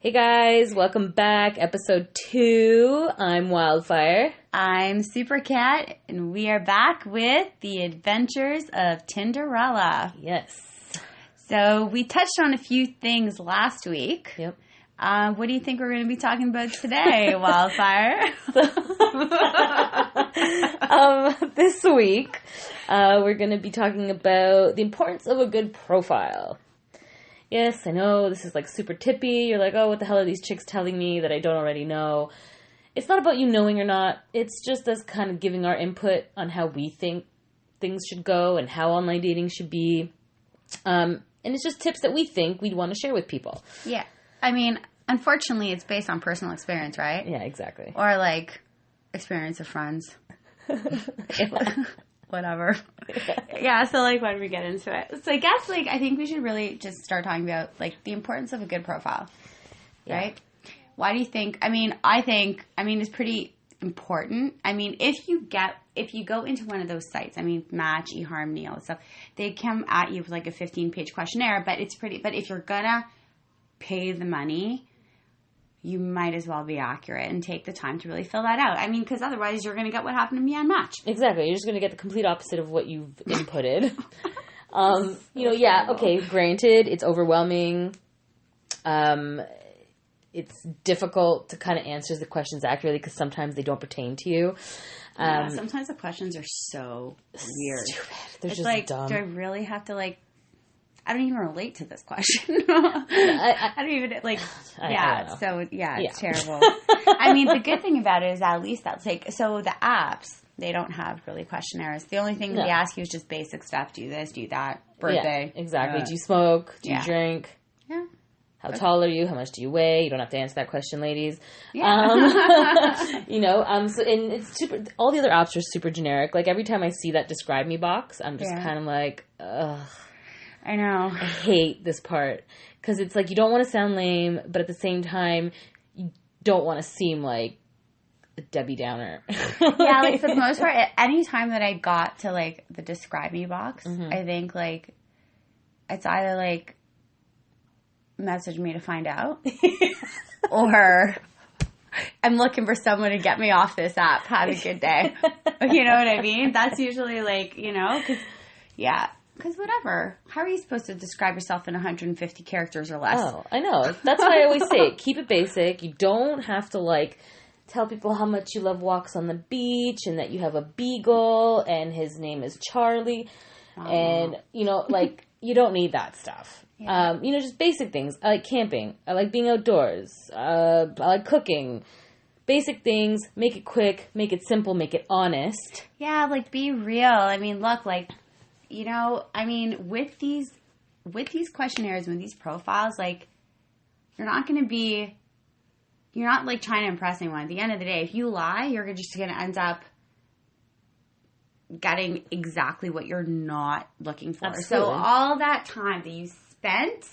Hey guys, welcome back. Episode 2. I'm Wildfire. I'm Supercat, and we are back with the adventures of Tinderella. Yes. So we touched on a few things last week. Yep. What do you think we're going to be talking about today, Wildfire? This week, we're going to be talking about the importance of a good profile. Yes, I know this is like super tippy. You're like, oh, what the hell are these chicks telling me that I don't already know? It's not about you knowing or not. It's just us kind of giving our input on how we think things should go and how online dating should be. And it's just tips that we think we'd want to share with people. Yeah. I mean, unfortunately, it's based on personal experience, right? Yeah, exactly. Or like experience of friends. Whatever. Yeah, so like when we get into it. So I guess like I think we should really just start talking about like the importance of a good profile. Yeah. Right? Why do you think I think it's pretty important. I mean, if you go into one of those sites, Match, eHarmony, all that stuff, they come at you with like a 15-page questionnaire, but if you're gonna pay the money, you might as well be accurate and take the time to really fill that out. I mean, because otherwise you're going to get what happened to me on Match. Exactly. You're just going to get the complete opposite of what you've inputted. Okay, granted, it's overwhelming. It's difficult to kind of answer the questions accurately because sometimes they don't pertain to you. Sometimes the questions are so weird. Stupid. They're it's just like, dumb. do I really have to like... I don't even relate to this question. I don't even, like, it's terrible. The good thing about it is at least that's like, so the apps, they don't have really questionnaires. The only thing they ask you is just basic stuff. Do this, do that, birthday. Yeah, exactly. Do you smoke? Do you drink? Yeah. How tall are you? How much do you weigh? You don't have to answer that question, ladies. Yeah. So and it's super, all the other apps are super generic. Like every time I see that describe me box, I'm just kind of like, ugh. I know. I hate this part because it's like you don't want to sound lame, but at the same time, you don't want to seem like a Debbie Downer. Yeah, like for the most part, any time that I got to like the describe me box, I think like it's either like message me to find out or I'm looking for someone to get me off this app. Have a good day. You know what I mean? That's usually like, because whatever. How are you supposed to describe yourself in 150 characters or less? Oh, I know. That's why I always say it. Keep it basic. You don't have to, like, tell people how much you love walks on the beach and that you have a beagle and his name is Charlie. And, you don't need that stuff. Yeah. Just basic things. I like camping. I like being outdoors. I like cooking. Basic things. Make it quick. Make it simple. Make it honest. Yeah, like, be real. Look, like... with these questionnaires, with these profiles, like, you're not like trying to impress anyone. At the end of the day, if you lie, you're just going to end up getting exactly what you're not looking for. Absolutely. So all that time that you spent,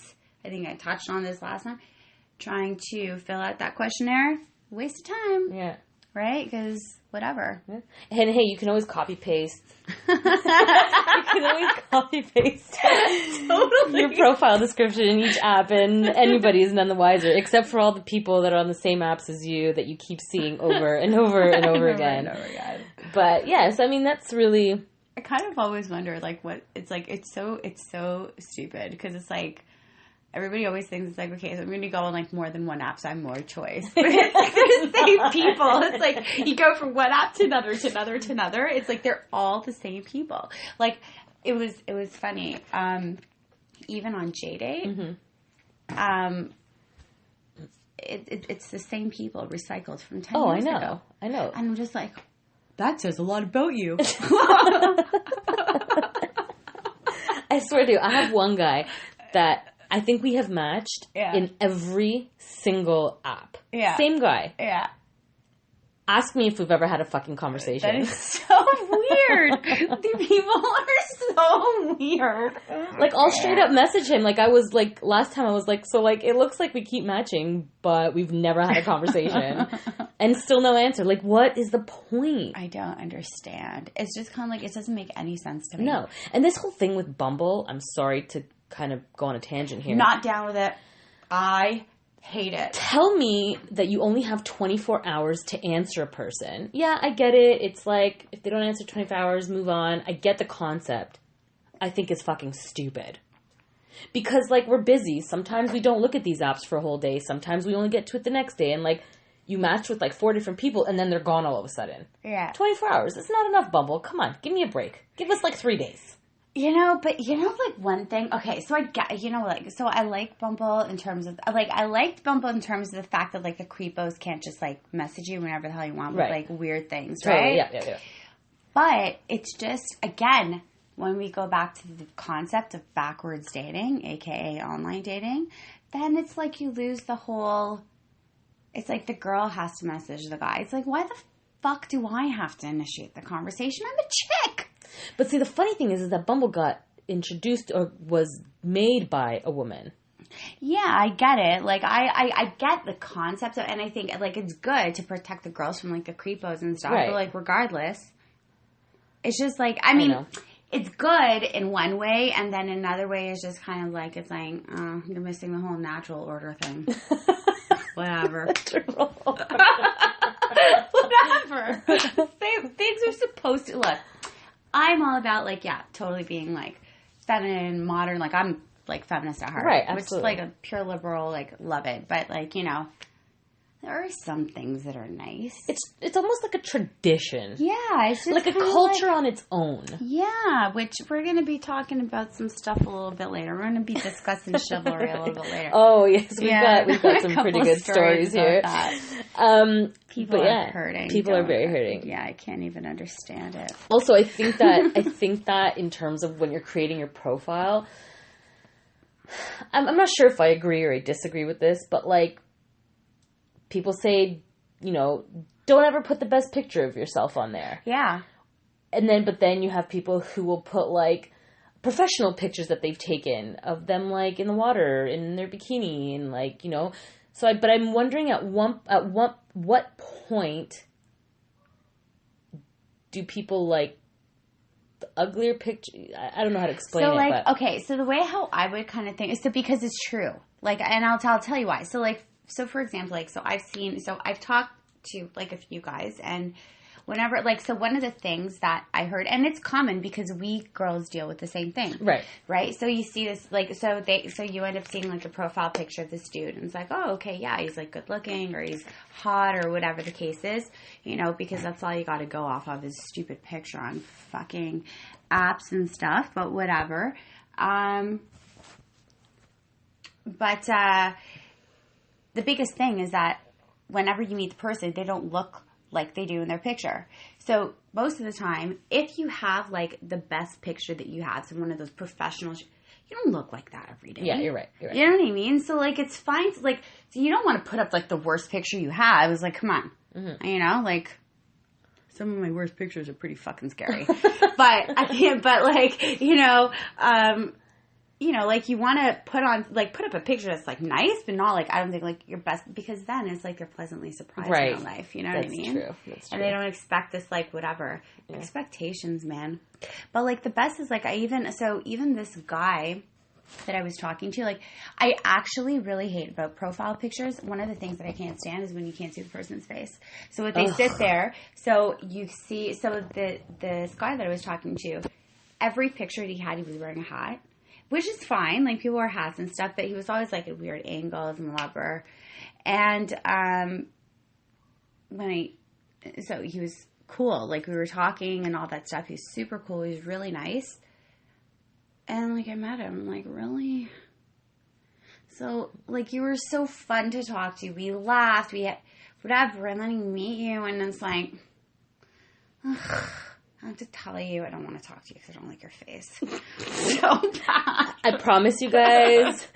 I think I touched on this last time, trying to fill out that questionnaire, waste of time. Yeah. Right? Because whatever. Yeah. And hey, you can always copy paste. You can always copy paste your profile description in each app, and anybody is none the wiser, except for all the people that are on the same apps as you that you keep seeing over and over and over again. But yes, that's really. I kind of always wonder, like, what it's like. It's so stupid because it's like. Everybody always thinks it's like, okay, so I'm going to go on like more than one app, so I have more choice. But it's like they're the same people. It's like you go from one app to another to another to another. It's like they're all the same people. Like it was funny. Even on JDate, it's the same people recycled from 10 years ago. I know. And I'm just like, that says a lot about you. I swear to you, I have one guy that. I think we have matched in every single app. Yeah. Same guy. Yeah. Ask me if we've ever had a fucking conversation. That is so weird. The people are so weird. Like, I'll straight up message him. Like, I was like, last time I was like, so, like, it looks like we keep matching, but we've never had a conversation. And still no answer. Like, what is the point? I don't understand. It's just kind of like, it doesn't make any sense to me. No. And this whole thing with Bumble, I'm sorry to kind of go on a tangent here. Not down with it. I Hate it. Tell me that you only have 24 hours to answer a person. Yeah, I get it. It's like, if they don't answer 24 hours, move on. I get the concept. I think it's fucking stupid. Because, like, we're busy. Sometimes we don't look at these apps for a whole day. Sometimes we only get to it the next day. And, like, you match with, like, 4 different people, and then they're gone all of a sudden. Yeah. 24 hours. That's not enough, Bumble. Come on. Give me a break. Give us, like, 3 days. Like, one thing, okay, so so I like Bumble in terms of, like, I liked Bumble in terms of the fact that, like, the creepos can't just, like, message you whenever the hell you want with, like, weird things, right? Yeah. But it's just, again, when we go back to the concept of backwards dating, aka online dating, then it's like you lose the whole, it's like the girl has to message the guy. It's like, why the fuck do I have to initiate the conversation? I'm a chick! But see, the funny thing is that Bumble got introduced or was made by a woman. Yeah, I get it. Like, I get the concept of, and I think, like, it's good to protect the girls from, like, the creepos and stuff. Right. But, like, regardless, it's just, like, I mean, it's good in one way, and then another way is just kind of like, it's like, you're missing the whole natural order thing. Whatever. Whatever. Things are supposed to, look, I'm all about, like, yeah, totally being, like, feminine, modern, like, I'm, like, feminist at heart. Right, absolutely. Which is, like, a pure liberal, like, love it. But, like, you know, there are some things that are nice. It's almost like a tradition. Yeah, it's just like a culture on its own. Yeah, which we're going to be talking about some stuff a little bit later. We're going to be discussing chivalry a little bit later. Oh, yes, we've got some pretty good stories here. People are hurting. People are very hurting. Yeah, I can't even understand it. Also, I think that in terms of when you're creating your profile, I'm not sure if I agree or I disagree with this, but, like, people say, you know, don't ever put the best picture of yourself on there. Yeah. But then you have people who will put, like, professional pictures that they've taken of them, like, in the water, in their bikini, and, like, you know. But I'm wondering at what point do people, like, the uglier picture? I don't know how to explain it. Like, okay, so the way how I would kind of think is because it's true. Like, and I'll tell you why. So, for example, like, I've talked to, like, a few guys, and whenever, like, so one of the things that I heard, and it's common because we girls deal with the same thing. Right? So you see this, like, so you end up seeing, like, a profile picture of this dude, and it's like, oh, okay, yeah, he's, like, good looking, or he's hot, or whatever the case is, you know, because that's all you got to go off of is stupid picture on fucking apps and stuff, but whatever. The biggest thing is that whenever you meet the person, they don't look like they do in their picture. So most of the time, if you have, like, the best picture that you have, so one of those professional, you don't look like that every day. Yeah, you're right. You know what I mean? So, like, it's fine. Like, so you don't want to put up, like, the worst picture you have. It was like, come on. Mm-hmm. You know, like, some of my worst pictures are pretty fucking scary. but like, like, you want to put up a picture that's, like, nice, but not, like, I don't think, like, your best, because then it's, like, they're pleasantly surprised in their life. You know what I mean? That's true. And they don't expect this, like, whatever. Yeah. Expectations, man. But, like, the best is, like, even this guy that I was talking to, like, I actually really hate about profile pictures. One of the things that I can't stand is when you can't see the person's face. So if they sit there, so you see, this guy that I was talking to, every picture that he had, he was wearing a hat. Which is fine, like, people wear hats and stuff, but he was always, like, at weird angles and whatever. And so he was cool, like, we were talking and all that stuff. He was super cool. He was really nice. And, like, I met him. I'm like, really? So, like, you were so fun to talk to. We laughed. We had whatever. And then he meet you, and it's like, ugh. I have to tell you, I don't want to talk to you because I don't like your face. So bad. I promise you guys,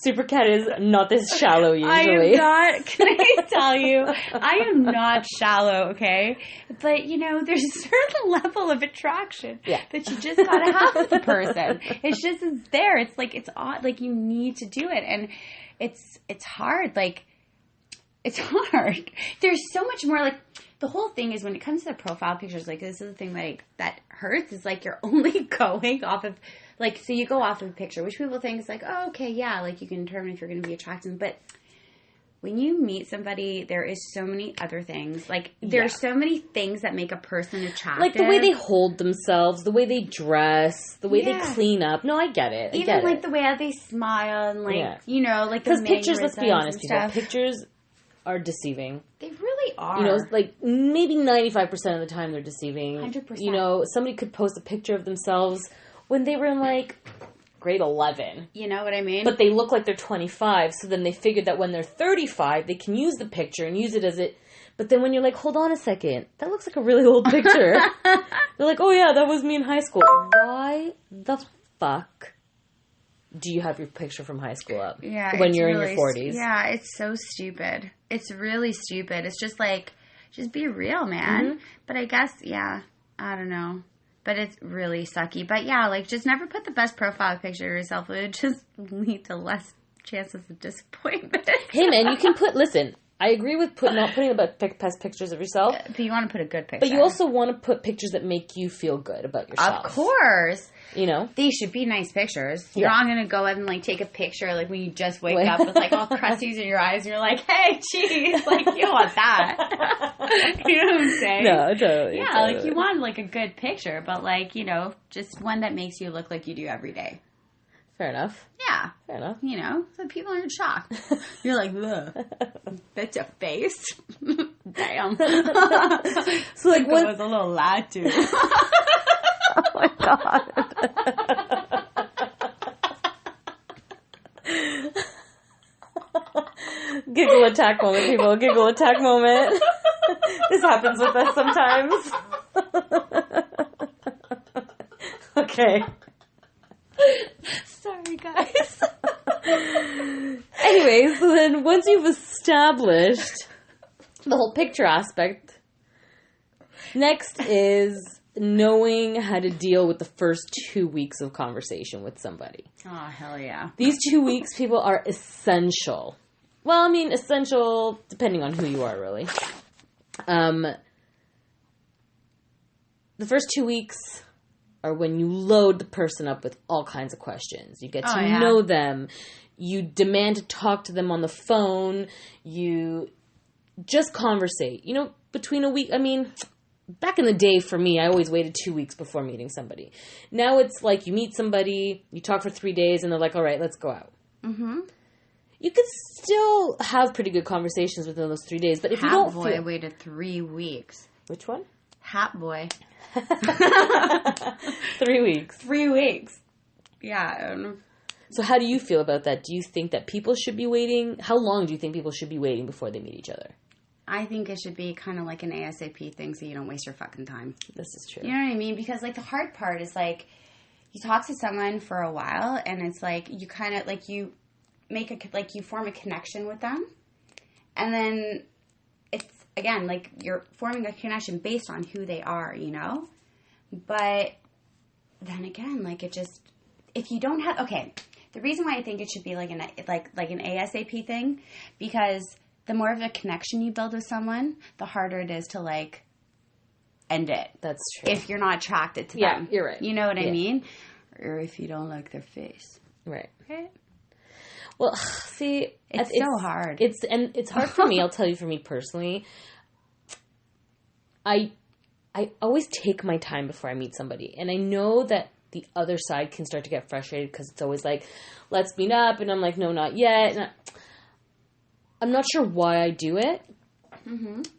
Supercat is not this shallow usually. I am not. Can I tell you? I am not shallow, okay? But, you know, there's a certain level of attraction that you just got to have with the person. It's just, it's there. It's like, it's odd. Like, you need to do it. And it's hard. Like, it's hard. There's so much more, like, the whole thing is when it comes to the profile pictures, like, this is the thing that hurts, is, like, you're only going off of, like, so you go off of a picture, which people think is like, oh, okay, yeah, like, you can determine if you're going to be attracted, but when you meet somebody, there is so many other things. Like, there's so many things that make a person attractive. Like the way they hold themselves, the way they dress, the way they clean up. No, I get it. Even like the way that they smile and like, you know, like the mannerisms. Because pictures, let's be honest, people, pictures are deceiving. They really are. You know, like maybe 95% of the time they're deceiving. 100%. You know, somebody could post a picture of themselves when they were in like grade 11. You know what I mean? But they look like they're 25, so then they figured that when they're 35, they can use the picture and use it as it. But then when you're like, hold on a second, that looks like a really old picture. They're like, oh yeah, that was me in high school. Why the fuck do you have your picture from high school up? Yeah, when you're in your 40s. Yeah, it's so stupid. It's really stupid. It's just like, just be real, man. Mm-hmm. But I guess, I don't know. But it's really sucky. But yeah, like, just never put the best profile picture of yourself. It would just lead to less chances of disappointment. Hey, man, you can listen, I agree with not putting the best pictures of yourself. But you want to put a good picture. But you also want to put pictures that make you feel good about yourself. Of course. You know? They should be nice pictures. You're not going to go and, like, take a picture, like, when you just wake up with, like, all crusties in your eyes, and you're like, hey, geez, like, you don't want that. You know what I'm saying? No, totally. Yeah, totally. like, you want, like, a good picture, but, like, you know, just one that makes you look like you do every day. Fair enough. Yeah. Fair enough. You know, so people are in shock. You're like, ugh, that's a face? Damn. So, like, what was a little lad, too. Oh, my God. Giggle attack moment, people. Giggle attack moment. This happens with us sometimes. Okay. Sorry, guys. Anyways, so then once you've established the whole picture aspect, next is knowing how to deal with the first 2 weeks of conversation with somebody. Oh, hell yeah. These 2 weeks, people, are essential. Well, I mean, essential depending on who you are, really. The first 2 weeks are when you load the person up with all kinds of questions. You get to know them. You demand to talk to them on the phone. You just conversate. You know, between a week, I mean, back in the day for me, I always waited 2 weeks before meeting somebody. Now it's like you meet somebody, you talk for 3 days, and they're like, all right, let's go out. Mm-hmm. You could still have pretty good conversations within those 3 days, but if you don't Hat Boy waited 3 weeks. Which one? Hat Boy. 3 weeks. 3 weeks. Yeah. So how do you feel about that? Do you think that people should be waiting? How long do you think people should be waiting before they meet each other? I think it should be kind of like an ASAP thing so you don't waste your fucking time. This is true. You know what I mean? Because, like, the hard part is, like, you talk to someone for a while and it's like you kind of, like, you you form a connection with them. And then it's, again, like, you're forming a connection based on who they are, you know? But then again, like, it just, if you don't have, okay, the reason why I think it should be like an ASAP thing, because the more of a connection you build with someone, the harder it is to, like, end it. That's true. If you're not attracted to them. Yeah, you're right. You know what I mean? Or if you don't like their face. Right. Okay. Well, see, it's so hard. It's hard for me. I'll tell you, for me personally, I always take my time before I meet somebody, and I know that the other side can start to get frustrated because it's always like, let's meet up, and I'm like, no, not yet. And I'm not sure why I do it,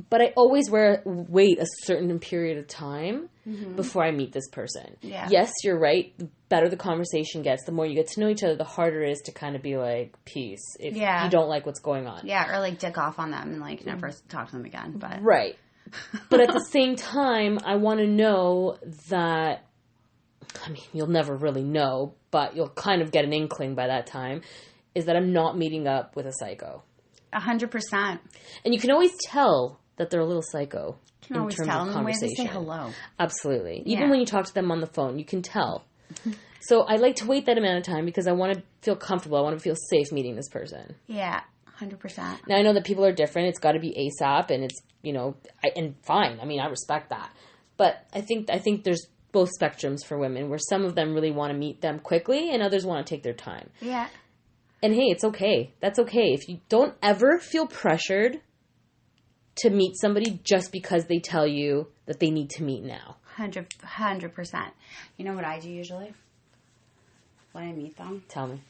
but I always wait a certain period of time before I meet this person. Yeah. Yes, you're right. The better the conversation gets, the more you get to know each other, the harder it is to kind of be like, peace, if you don't like what's going on. Yeah, or like dick off on them and like never talk to them again. But right. But at the same time, I want to know that, I mean, you'll never really know, but you'll kind of get an inkling by that time, is that I'm not meeting up with a psycho. 100%. And you can always tell that they're a little psycho in terms of conversation. The way they say hello. Absolutely. Yeah. Even when you talk to them on the phone, you can tell. So I like to wait that amount of time because I want to feel comfortable. I want to feel safe meeting this person. Yeah, 100%. Now, I know that people are different. It's got to be ASAP, and it's, you know, and fine. I mean, I respect that. But I think there's both spectrums for women, where some of them really want to meet them quickly and others want to take their time. Yeah. And hey, it's okay. That's okay. If you don't ever feel pressured to meet somebody just because they tell you that they need to meet now. 100%. You know what I do usually when I meet them? Tell me.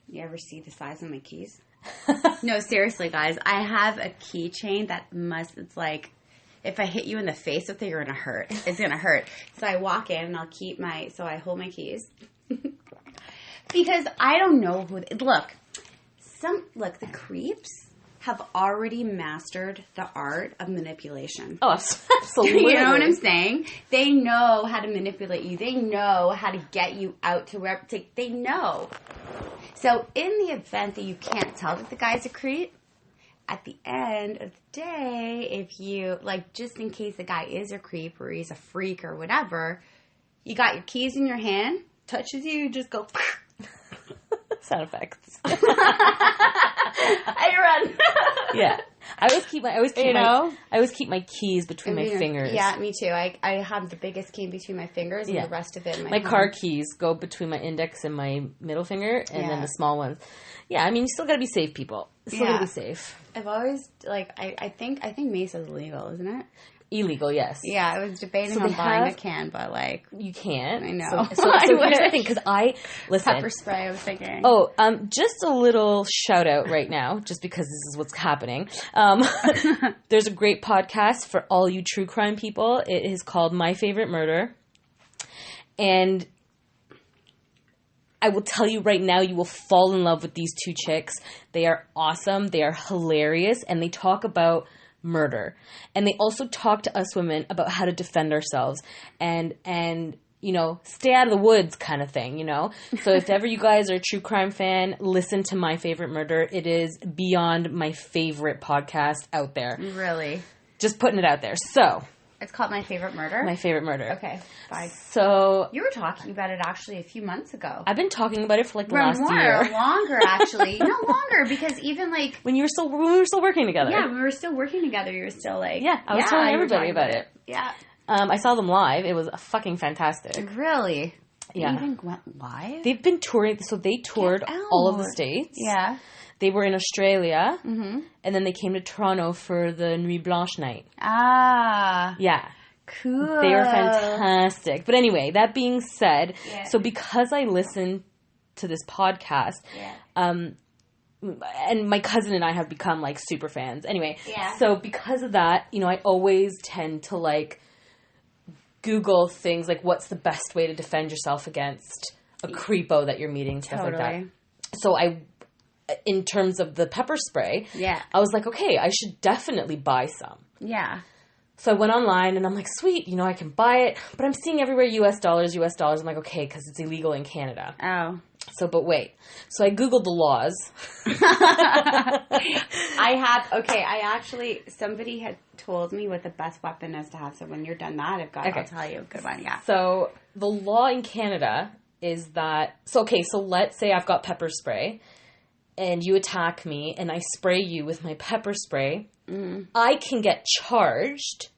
You ever see the size of my keys? No, seriously, guys. I have a keychain it's like, if I hit you in the face with it, you're going to hurt. It's going to hurt. So I walk in and I hold my keys. Because I don't know look, the creeps have already mastered the art of manipulation. Oh, absolutely. You know what I'm saying? They know how to manipulate you. They know how to get you out to wherever. They know. So in the event that you can't tell that the guy's a creep, at the end of the day, if you, just in case the guy is a creep or he's a freak or whatever, you got your keys in your hand, touches you, just go... Sound effects. I run. Yeah. I always keep my keys between my fingers. Yeah, me too. I have the biggest key between my fingers and the rest of it in my palm. Car keys go between my index and my middle finger, and then the small ones. Yeah, I mean, you still gotta be safe, people. Still gotta be safe. I've always, I think Mace is legal, isn't it? Illegal, yes. Yeah, I was debating on buying a can, but you can't. I know. So here's the thing, because listen. Pepper spray, I was thinking. Oh, just a little shout out right now, just because this is what's happening. There's a great podcast for all you true crime people. It is called My Favorite Murder. And I will tell you right now, you will fall in love with these two chicks. They are awesome. They are hilarious. And they talk about murder. And they also talk to us women about how to defend ourselves and stay out of the woods kind of thing, So if ever you guys are a true crime fan, listen to My Favorite Murder. It is beyond my favorite podcast out there. Really? Just putting it out there. So. It's called My Favorite Murder? My Favorite Murder. Okay, fine. So. You were talking about it actually a few months ago. I've been talking about it for the last year. Longer, actually. No, longer, because even when we were still working together. Yeah, when we were still working together, you were still Yeah, I was telling everybody about it. Yeah. I saw them live. It was fucking fantastic. Really? Yeah. They even went live? They've been touring, so they toured all of the states. Yeah. They were in Australia, and then they came to Toronto for the Nuit Blanche night. Ah. Yeah. Cool. They were fantastic. But anyway, that being said, so because I listen to this podcast, and my cousin and I have become super fans. Anyway, so because of that, I always tend to Google things what's the best way to defend yourself against a creepo that you're meeting, stuff like that. So in terms of the pepper spray, I was like, okay, I should definitely buy some. Yeah. So I went online and I'm like, sweet, I can buy it, but I'm seeing everywhere US dollars. I'm like, okay, because it's illegal in Canada. Oh. So, but wait. So I Googled the laws. Somebody had told me what the best weapon is to have. So when you're done that, I'll tell you a good one. Yeah. So the law in Canada is that, so let's say I've got pepper spray and you attack me and I spray you with my pepper spray. I can get charged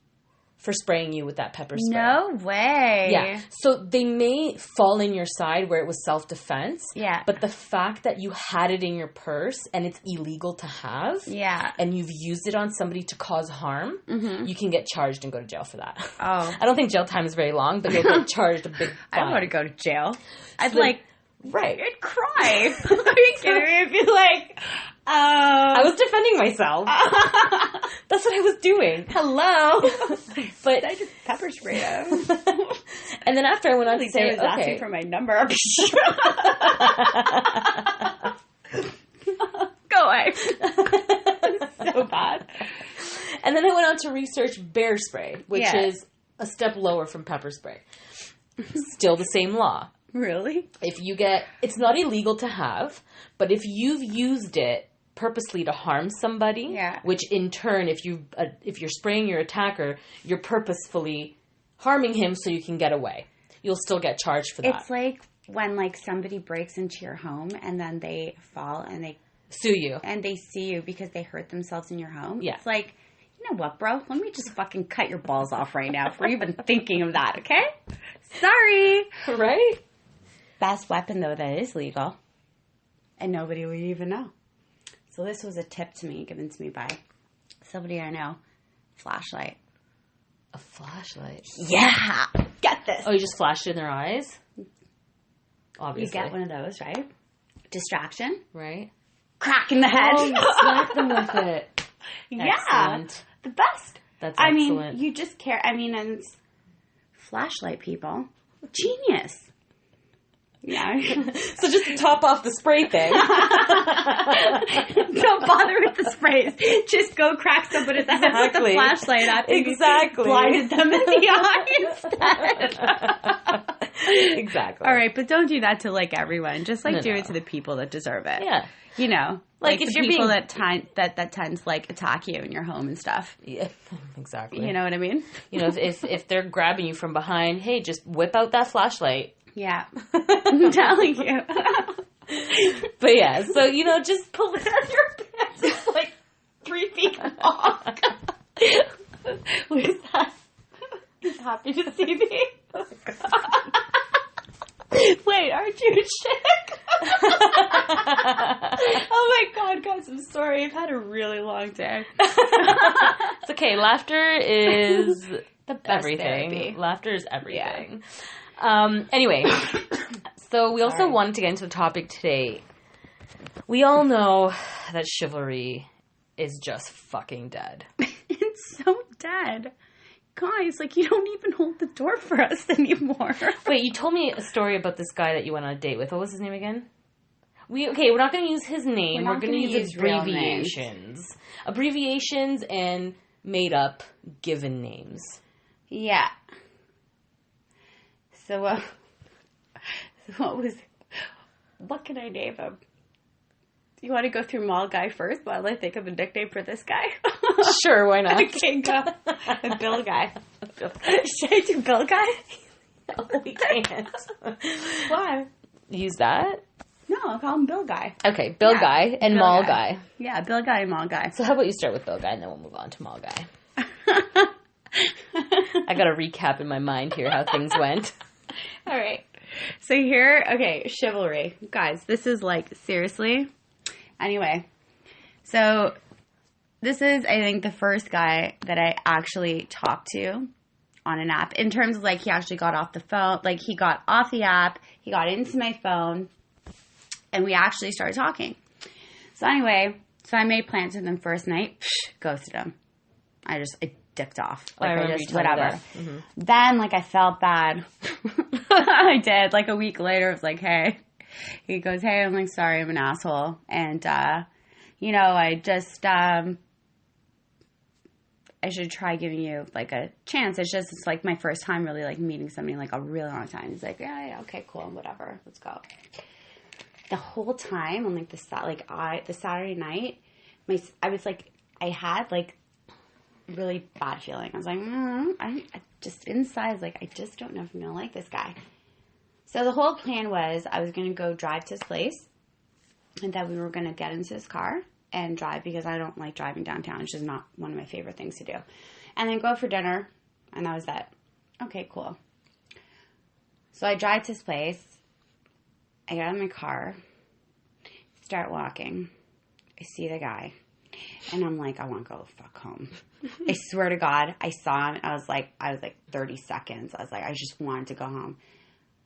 for spraying you with that pepper spray. No way. Yeah. So they may fall in your side where it was self-defense. Yeah. But the fact that you had it in your purse and it's illegal to have. Yeah. And you've used it on somebody to cause harm. You can get charged and go to jail for that. Oh. I don't think jail time is very long, but you'll get charged a big fine. I don't want to go to jail. Right. I'd cry. Are you kidding me? I'd be like, I was defending myself. That's what I was doing. Hello. But I just pepper sprayed him. And then after I went on to say, asking for my number. Go away. So bad. And then I went on to research bear spray, which is a step lower from pepper spray. Still the same law. Really? It's not illegal to have, but if you've used it purposely to harm somebody, which in turn, if you're spraying your attacker, you're purposefully harming him so you can get away. You'll still get charged for that. It's like when somebody breaks into your home and then they fall and they sue you. And they sue you because they hurt themselves in your home. Yeah. It's like, you know what, bro? Let me just fucking cut your balls off right now for even thinking of that, okay? Sorry. Right? Best weapon, though, that is legal. and nobody would even know. So this was a tip to me, given to me by somebody I know. Flashlight. A flashlight? Yeah! Get this! Oh, you just flashed it in their eyes? Obviously. You get one of those, right? Distraction. Right? Crack in the head. Oh, you smack them with it. Yeah. Excellent. The best. That's I excellent. mean, you just care. I mean, and flashlight people. Genius. Yeah. So just to top off the spray thing. Don't bother with the sprays. Just go crack somebody in the head with the flashlight after exactly. you blinded them in the eye instead. Exactly. All right, but don't do that to, like, everyone. Just, like, do No. it to the people that deserve it. Yeah. You know, Like if the you're people being... that tend to, like, attack you in your home and stuff. Yeah, exactly. You know what I mean? You know, if they're grabbing you from behind, hey, just whip out that flashlight. Yeah. I'm telling you. But yeah, so, you know, just pull it out of your pants. It's like 3 feet long. What is that? He's happy to see me. Wait, aren't you a chick? Oh my god, guys, I'm sorry. I've had a really long day. It's okay. Laughter is The best everything. therapy. Laughter is everything. Anyway, so we also wanted to get into the topic today. We all know that chivalry is just fucking dead. It's so dead. Guys, like, you don't even hold the door for us anymore. Wait, you told me a story about this guy that you went on a date with. What was his name again? We're not going to use his name. We're going to use abbreviations. Abbreviations and made up given names. Yeah. So, what can I name him? You want to go through Mall Guy first while I think of a nickname for this guy? Sure, why not? Okay, go. Bill Guy. Should I do Bill Guy? No, we can't. Why? Use that? No, I'll call him Bill Guy. Okay, Bill Guy and Bill Mall Guy. Guy. Yeah, Bill Guy and Mall Guy. So how about you start with Bill Guy and then we'll move on to Mall Guy. I got a recap in my mind here how things went. All right. So here, okay, chivalry. Guys, this is like, seriously. Anyway, so this is, I think, the first guy that I actually talked to on an app. In terms of, like, he actually got off the phone. Like, he got off the app, he got into my phone, and we actually started talking. So anyway, so I made plans with him first night. Ghosted him. I dipped off. Like, I just, whatever. Mm-hmm. Then, like, I felt bad. I did. Like, a week later, I was like, hey. He goes, hey, I'm like, sorry, I'm an asshole. And, you know, I just, I should try giving you, like, a chance. It's like, my first time really, like, meeting somebody in, like, a really long time. He's like, yeah, okay, cool, whatever, let's go. The whole time, on, like, the Saturday night, I was, like, I had, like, really bad feeling. I was like, I just, inside, I was like, I just don't know if I'm going to like this guy. So the whole plan was I was going to go drive to his place and that we were going to get into his car and drive because I don't like driving downtown. It's just not one of my favorite things to do. And then go for dinner, and that was that. Okay, cool. So I drive to his place. I get out of my car, start walking. I see the guy, and I'm like, I want to go fuck home. I swear to God, I saw him. I was like 30 seconds. I was like, I just wanted to go home.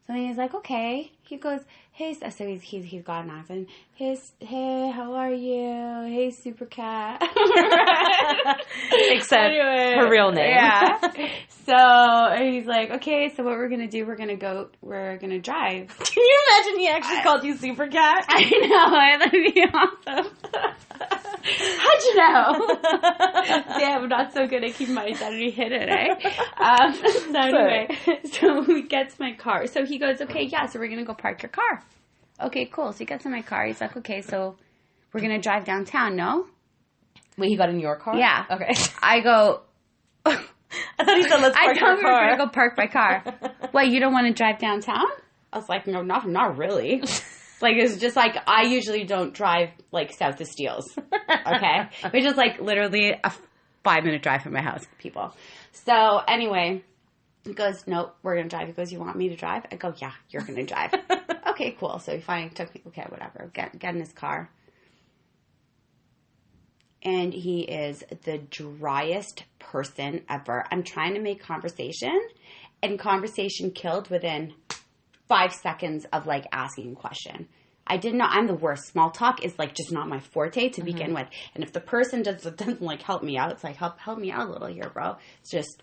So then he's like, okay. He goes, hey, so he's got an accent. Hey, how are you? Hey, super cat. Except anyway, her real name. Yeah. So he's like, okay, so what we're going to do, we're going to drive. Can you imagine he actually called you super cat? I know, that'd be awesome. How'd you know? Damn, I'm not so good at keeping my identity hidden, eh? So anyway, so we get to my car. So he goes, okay, yeah, so we're going to go park your car. Okay, cool. So he gets in my car. He's like, okay, so we're going to drive downtown, no? Wait, he got in your car? Yeah. Okay. I go... I thought he said, let's park your car. I told him we were going to go park my car. What, you don't want to drive downtown? I was like, no, not really. Like, it's just like, I usually don't drive, like, south of Steeles, okay? Which is, like, literally a 5-minute drive from my house, people. So, anyway, he goes, nope, we're going to drive. He goes, you want me to drive? I go, yeah, you're going to drive. okay, cool. So he finally took me, okay, whatever. Get in his car. And he is the driest person ever. I'm trying to make conversation, and conversation killed within 5 seconds of like asking a question. I didn't know. I'm the worst. Small talk is like just not my forte to begin with. And if the person doesn't like help me out, it's like help me out a little here, bro. It's just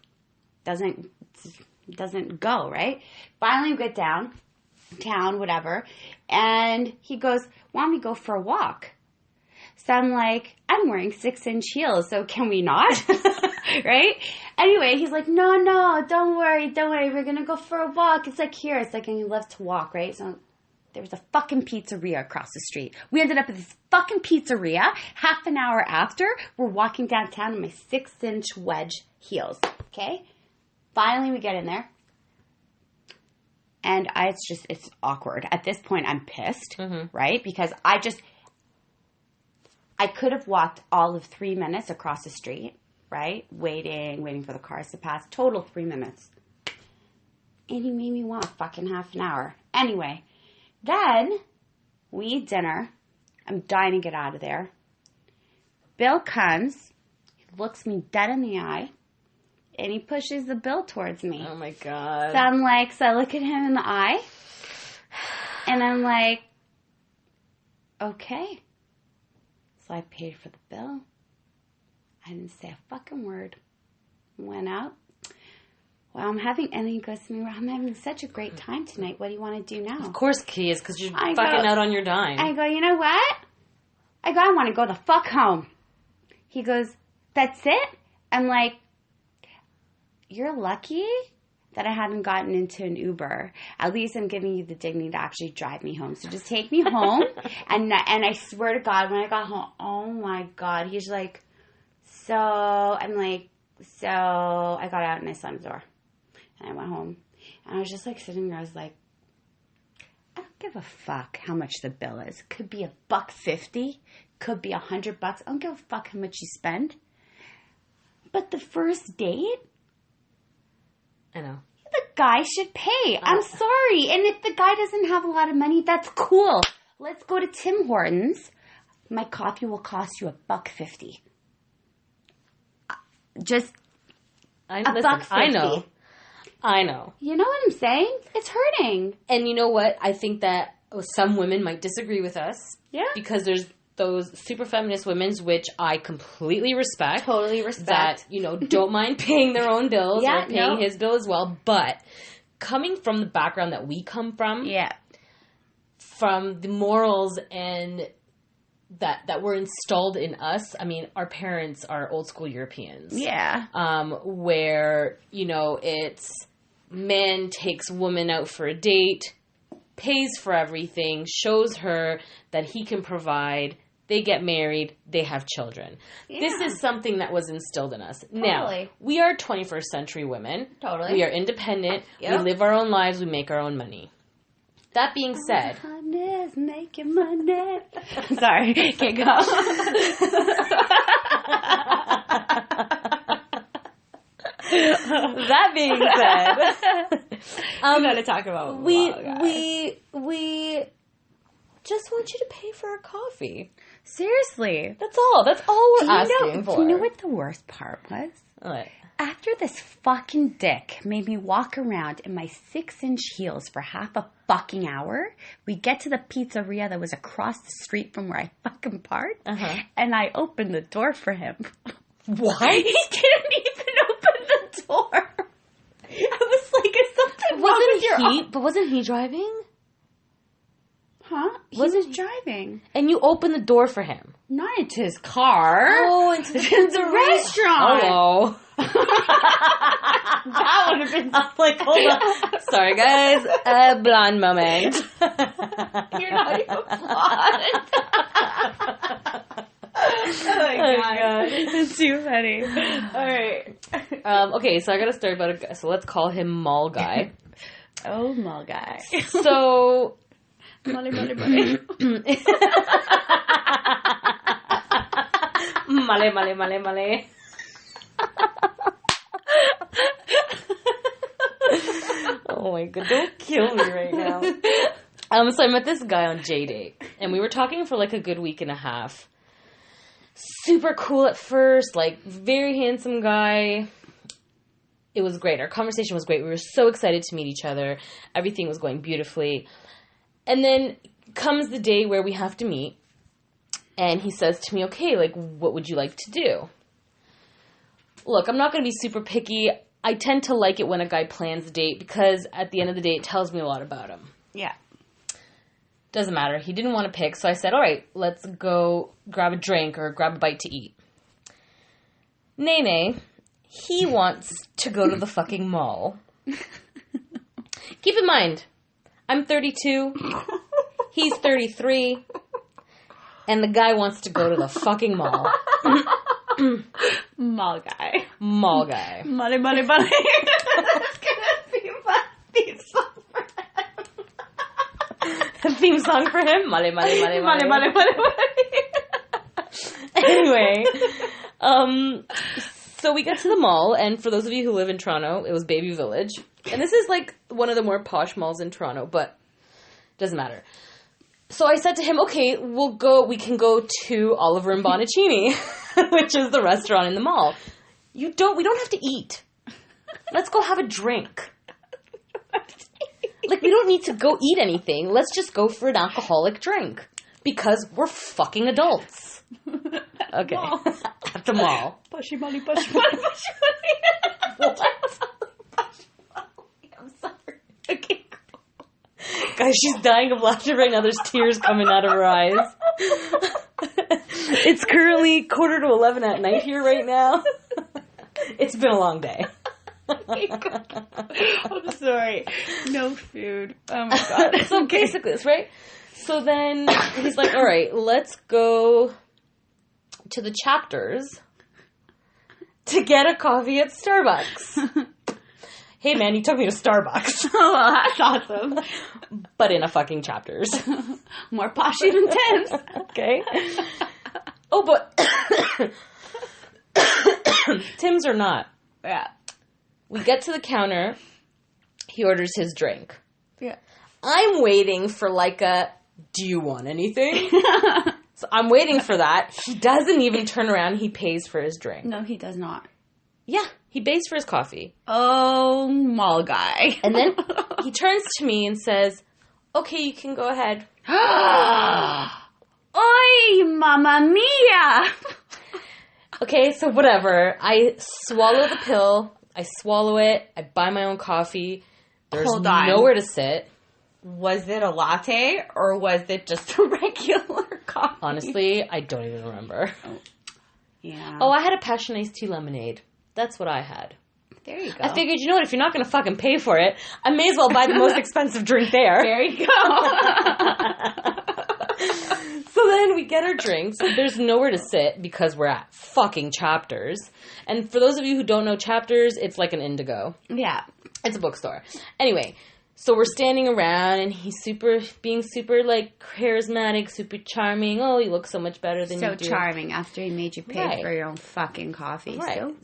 doesn't go, right? Finally we get downtown, whatever, and he goes, "Want me to go for a walk?" So I'm like, I'm wearing 6-inch heels, so can we not? Right? Anyway, he's like, no, don't worry. We're going to go for a walk. It's like here. It's like, and you love to walk, right? So there was a fucking pizzeria across the street. We ended up at this fucking pizzeria. Half an hour after, we're walking downtown in my 6-inch wedge heels. Okay? Finally, we get in there. And it's awkward. At this point, I'm pissed, right? Because I could have walked all of 3 minutes across the street, right? Waiting for the cars to pass. Total 3 minutes. And he made me walk fucking half an hour. Anyway, then we eat dinner. I'm dying to get out of there. Bill comes. He looks me dead in the eye. And he pushes the bill towards me. Oh, my God. So I'm like, so I look at him in the eye. And I'm like, okay. So I paid for the bill. I didn't say a fucking word. Went out. Well, and then he goes to me, I'm having such a great time tonight. What do you want to do now? Of course he is, because you're out on your dime. I go, you know what? I want to go the fuck home. He goes, that's it? I'm like, you're lucky that I hadn't gotten into an Uber. At least I'm giving you the dignity to actually drive me home. So just take me home. and I swear to God, when I got home, oh my God, he's like, so I got out and I slammed the door. And I went home. And I was just like sitting there. I was like, I don't give a fuck how much the bill is. Could be $1.50. Could be $100. I don't give a fuck how much you spend. But the first date, I know. the guy should pay. I'm sorry. And if the guy doesn't have a lot of money, that's cool. Let's go to Tim Hortons. My coffee will cost you $1.50. Just $1.50. I know. You know what I'm saying? It's hurting. And you know what? I think that some women might disagree with us. Yeah. Because there's those super feminist women, which I completely respect. Totally respect. That, don't mind paying their own bills or paying his bill as well. But coming from the background that we come from, from the morals and that were installed in us. I mean, our parents are old school Europeans. Yeah. Where, it's man takes woman out for a date, pays for everything, shows her that he can provide. They get married. They have children. Yeah. This is something that was instilled in us. Totally. Now, we are 21st century women. Totally. We are independent. Yep. We live our own lives. We make our own money. That being said... Honey's making money. Sorry. Can't go. That being said... we gotta talk about... We just want you to pay for our coffee. Seriously. That's all. That's all we're asking for. Do you know what the worst part was? What? After this fucking dick made me walk around in my 6-inch heels for half a fucking hour, we get to the pizzeria that was across the street from where I fucking parked, and I opened the door for him. What? He didn't even open the door. I was like, is something wrong with your... But wasn't he driving? Huh? He was driving. And you opened the door for him? Not into his car. Oh, into the restaurant. Hello. That would have been... I'm like, hold on. Sorry, guys. Blonde moment. You're not even blonde. Oh my god. It's too funny. Alright. Okay, so I got a story about a guy. So let's call him Mall Guy. Oh, Mall Guy. So... Molly. Molly. Oh my god, don't kill me right now. So I met this guy on JDate, and we were talking for like a good week and a half. Super cool at first, like very handsome guy. It was great. Our conversation was great. We were so excited to meet each other. Everything was going beautifully. And then comes the day where we have to meet, and he says to me, okay, like, what would you like to do? Look, I'm not going to be super picky. I tend to like it when a guy plans a date because at the end of the day, it tells me a lot about him. Yeah. Doesn't matter. He didn't want to pick, so I said, all right, let's go grab a drink or grab a bite to eat. Nay, he wants to go to the fucking mall. Keep in mind, I'm 32, he's 33, and the guy wants to go to the fucking mall. Mall guy. Mall guy. Money. That's gonna be my theme song for him. Theme song for him? Money. Money. Anyway, so we get to the mall, and for those of you who live in Toronto, it was Baby Village. And this is like one of the more posh malls in Toronto, but doesn't matter. So I said to him, okay, we can go to Oliver and Bonacini, which is the restaurant in the mall. We don't have to eat. Let's go have a drink. Like, we don't need to go eat anything. Let's just go for an alcoholic drink. Because we're fucking adults. Okay. At the mall. Pushy money. What? I'm sorry. Okay. Guys, she's dying of laughter right now. There's tears coming out of her eyes. It's currently 11:15 at night here right now. It's been a long day. I'm sorry. No food. Oh my god. So basically this, right? So then he's like, all right, let's go to the Chapters to get a coffee at Starbucks. Hey man, you took me to Starbucks. Oh, well, that's awesome. But in a fucking Chapters. More poshy than Tim's. Okay. Oh, but Tim's or not. Yeah. We get to the counter. He orders his drink. Yeah. I'm waiting for like a, do you want anything? So I'm waiting for that. He doesn't even turn around. He pays for his drink. No, he does not. Yeah, he pays for his coffee. Oh, mall guy. And then he turns to me and says, okay, you can go ahead. Oi, mamma mia! Okay, so whatever. I swallow the pill. I swallow it. I buy my own coffee. There's Hold on. nowhere to sit. Was it a latte or was it just a regular coffee? Honestly, I don't even remember. Yeah. Oh, I had a passion iced tea lemonade. That's what I had. There you go. I figured, you know what, if you're not going to fucking pay for it, I may as well buy the most expensive drink there. There you go. So then we get our drinks. There's nowhere to sit because we're at fucking Chapters. And for those of you who don't know Chapters, it's like an Indigo. Yeah. It's a bookstore. Anyway, so we're standing around and he's being super like charismatic, super charming. Oh, you look so much better than you do. So charming after he made you pay for your own fucking coffee. Right. So.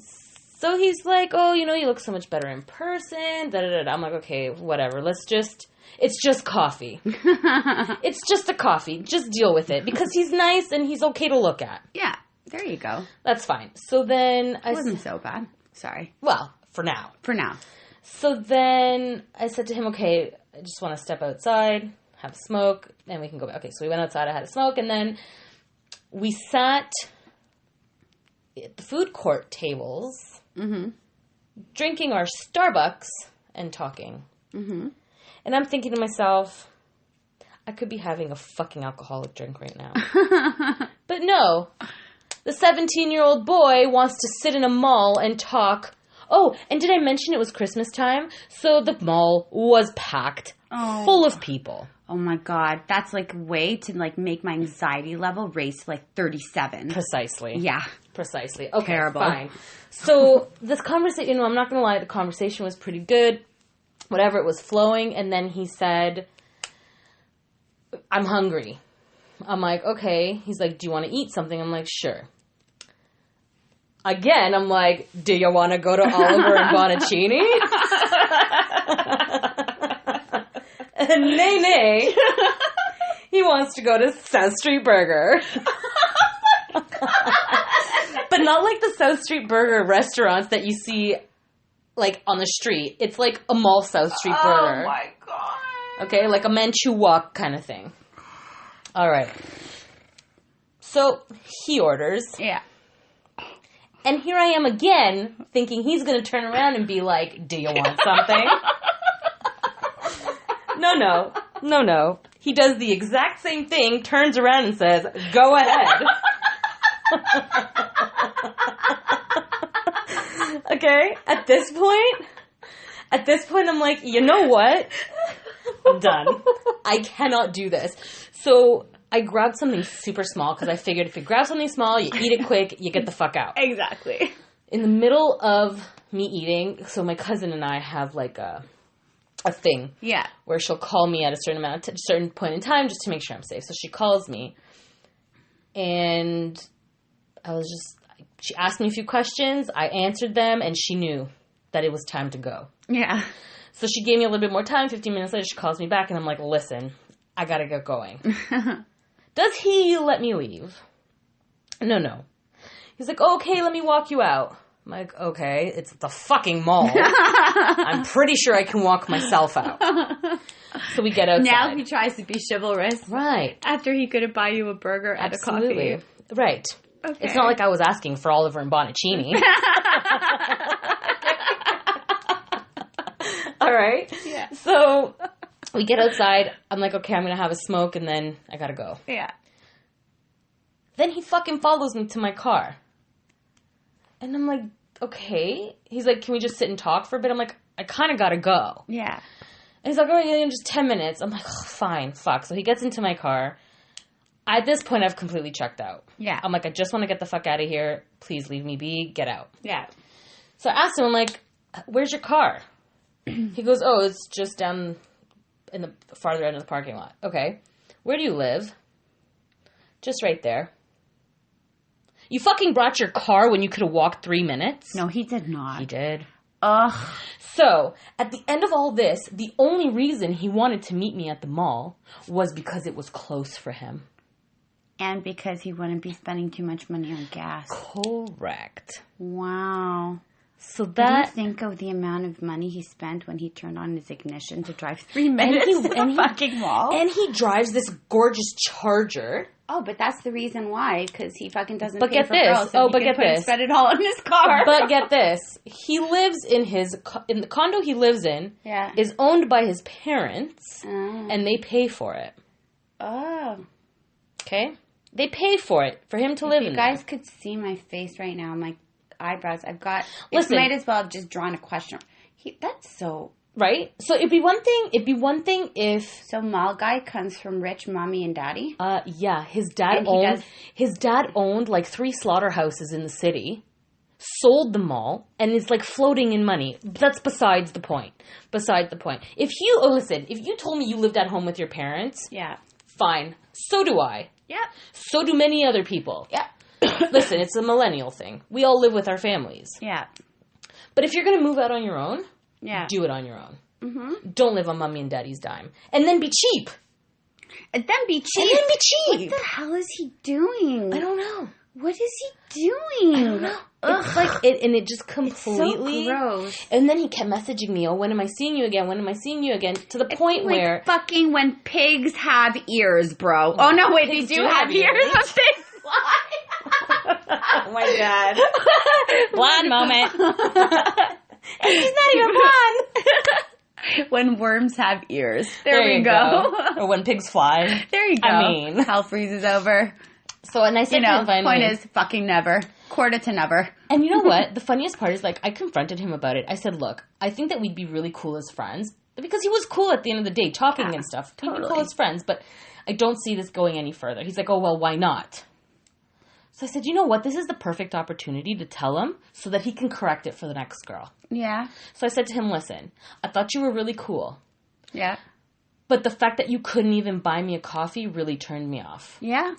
So he's like, oh, you know, you look so much better in person. Da-da-da-da. I'm like, okay, whatever. It's just coffee. It's just a coffee. Just deal with it. Because he's nice and he's okay to look at. Yeah. There you go. That's fine. So then It wasn't so bad. Sorry. Well, for now. For now. So then I said to him, okay, I just want to step outside, have a smoke, and we can go back. Okay, so we went outside, I had a smoke, and then we sat at the food court tables, drinking our Starbucks and talking. Mm-hmm. And I'm thinking to myself, I could be having a fucking alcoholic drink right now. But no, the 17-year-old boy wants to sit in a mall and talk. Oh, and did I mention it was Christmas time? So the mall was packed, full of people. Oh my god, that's like way to like make my anxiety level race to like 37. Precisely. Yeah. Precisely. Okay, Terrible. fine. So this conversation, I'm not going to lie, the conversation was pretty good. Whatever, it was flowing. And then he said, I'm hungry. I'm like, okay. He's like, do you want to eat something? I'm like, sure. Again, I'm like, do you want to go to Oliver and Bonacini? And Nay. He wants to go to South Street Burger. But not like the South Street Burger restaurants that you see, like, on the street. It's like a mall South Street Burger. Oh, my God. Okay, like a Manchu Wok kind of thing. All right. So, he orders. Yeah. And here I am again, thinking he's going to turn around and be like, do you want something? No. He does the exact same thing, turns around and says, go ahead. Okay? At this point, I'm like, you know what? I'm done. I cannot do this. So I grabbed something super small because I figured if you grab something small, you eat it quick, you get the fuck out. Exactly. In the middle of me eating, so my cousin and I have like a thing. Yeah. Where she'll call me at a certain point in time just to make sure I'm safe. So she calls me, and she asked me a few questions. I answered them, and she knew that it was time to go. Yeah. So she gave me a little bit more time. 15 minutes later, she calls me back, and I'm like, listen, I gotta get going. Does he let me leave? No. He's like, okay, let me walk you out. I'm like, okay, it's the fucking mall. I'm pretty sure I can walk myself out. So we get outside. Now he tries to be chivalrous. Right. After he couldn't buy you a burger and a coffee. Right. Okay. It's not like I was asking for Oliver and Bonacini. All right. Yeah. So we get outside. I'm like, okay, I'm going to have a smoke, and then I got to go. Yeah. Then he fucking follows me to my car. And I'm like, okay. He's like, can we just sit and talk for a bit? I'm like, I kind of got to go. Yeah. And he's like, all right, in just 10 minutes. I'm like, oh, fine, fuck. So he gets into my car. At this point, I've completely checked out. Yeah. I'm like, I just want to get the fuck out of here. Please leave me be. Get out. Yeah. So I asked him, I'm like, where's your car? He goes, oh, it's just down in the farther end of the parking lot. Okay. Where do you live? Just right there. You fucking brought your car when you could have walked 3 minutes? No, he did not. He did. Ugh. So, at the end of all this, the only reason he wanted to meet me at the mall was because it was close for him. And because he wouldn't be spending too much money on gas. Correct. Wow. So that... Did you think of the amount of money he spent when he turned on his ignition to drive 3 minutes to the fucking mall? And he drives this gorgeous Charger. Oh, but that's the reason why, because he fucking doesn't but pay get for this. girls, so but he get can this. spend it all on his car. But get this. He lives in the condo he lives in is owned by his parents, and they pay for it. Oh. Okay? They pay for it, for him to live in If you guys could see my face right now, my eyebrows, I've got... Listen. It might as well have just drawn a question. That's so... Right? So it'd be one thing if... So mall guy comes from rich mommy and daddy? Yeah. His dad owned like 3 slaughterhouses in the city, sold them all, and is like floating in money. That's besides the point. If you told me you lived at home with your parents... Yeah. Fine. So do I. Yeah. So do many other people. Yeah. Listen, it's a millennial thing. We all live with our families. Yeah. But if you're going to move out on your own, do it on your own. Mm-hmm. Don't live on mommy and daddy's dime. And then be cheap. What the hell is he doing? I don't know. What is he doing? I don't know. It's like it, and it just completely. It's so gross. And then he kept messaging me, "Oh, when am I seeing you again? When am I seeing you again?" To the point like where fucking when pigs have ears, bro. Oh no, wait, they do have ears. When pigs fly. Oh my god! Blonde moment. And he's not even blonde. When worms have ears. There we go. Or when pigs fly. There you go. I mean, hell freezes over. So, and I said, point is fucking never. Quarter to never. And you know what? The funniest part is, like, I confronted him about it. I said, look, I think that we'd be really cool as friends. Because he was cool at the end of the day, talking and stuff. We'd be cool as friends, but I don't see this going any further. He's like, oh, well, why not? So I said, you know what? This is the perfect opportunity to tell him so that he can correct it for the next girl. Yeah. So I said to him, listen, I thought you were really cool. Yeah. But the fact that you couldn't even buy me a coffee really turned me off. Yeah.